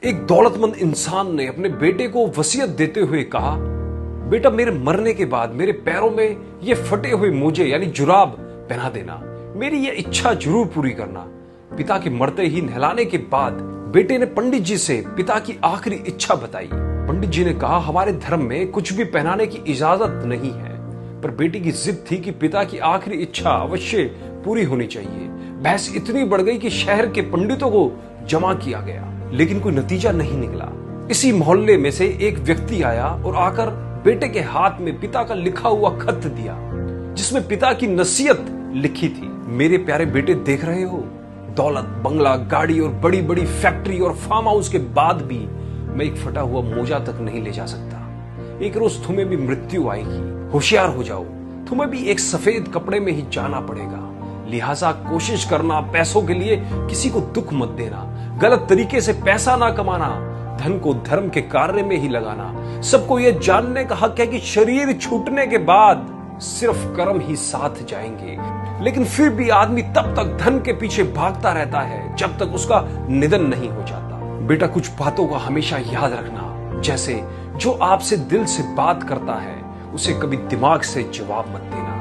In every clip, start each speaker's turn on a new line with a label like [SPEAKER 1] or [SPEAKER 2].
[SPEAKER 1] एक दौलतमंद इंसान ने अपने बेटे को वसीयत देते हुए कहा, बेटा मेरे मरने के बाद मेरे पैरों में ये फटे हुए मोजे यानी जुराब पहना देना, मेरी ये इच्छा जरूर पूरी करना। पिता के मरते ही नहलाने के बाद बेटे ने पंडित जी से पिता की आखिरी इच्छा बताई। पंडित जी ने कहा, हमारे धर्म में कुछ भी पहनाने की इजाजत नहीं है, पर बेटी की जिद थी कि पिता की आखिरी इच्छा अवश्य पूरी होनी चाहिए। बहस इतनी बढ़ गई कि शहर के पंडितों को जमा किया गया, लेकिन कोई नतीजा नहीं निकला। इसी मोहल्ले में से एक व्यक्ति आया और आकर बेटे के हाथ में पिता का लिखा हुआ खत दिया, जिसमें पिता की नसीहत लिखी थी। मेरे प्यारे बेटे, देख रहे हो, दौलत, बंगला, गाड़ी और बड़ी बड़ी फैक्ट्री और फार्म हाउस के बाद भी मैं एक फटा हुआ मोजा तक नहीं ले जा सकता। एक रोज तुम्हें भी मृत्यु आएगी, होशियार हो जाओ, तुम्हें भी एक सफेद कपड़े में ही जाना पड़ेगा। लिहाजा कोशिश करना, पैसों के लिए किसी को दुख मत देना, गलत तरीके से पैसा ना कमाना, धन को धर्म के कार्य में ही लगाना। सबको यह जानने का हक है कि शरीर छूटने के बाद सिर्फ कर्म ही साथ जाएंगे, लेकिन फिर भी आदमी तब तक धन के पीछे भागता रहता है जब तक उसका निधन नहीं हो जाता। बेटा, कुछ बातों का हमेशा याद रखना, जैसे जो आपसे दिल से बात करता है उसे कभी दिमाग से जवाब मत देना।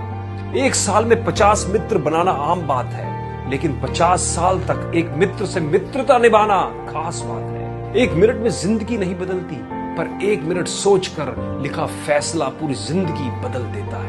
[SPEAKER 1] एक साल में 50 मित्र बनाना आम बात है, लेकिन 50 साल तक एक मित्र से मित्रता निभाना खास बात है। एक मिनट में जिंदगी नहीं बदलती, पर एक मिनट सोचकर लिखा फैसला पूरी जिंदगी बदल देता है।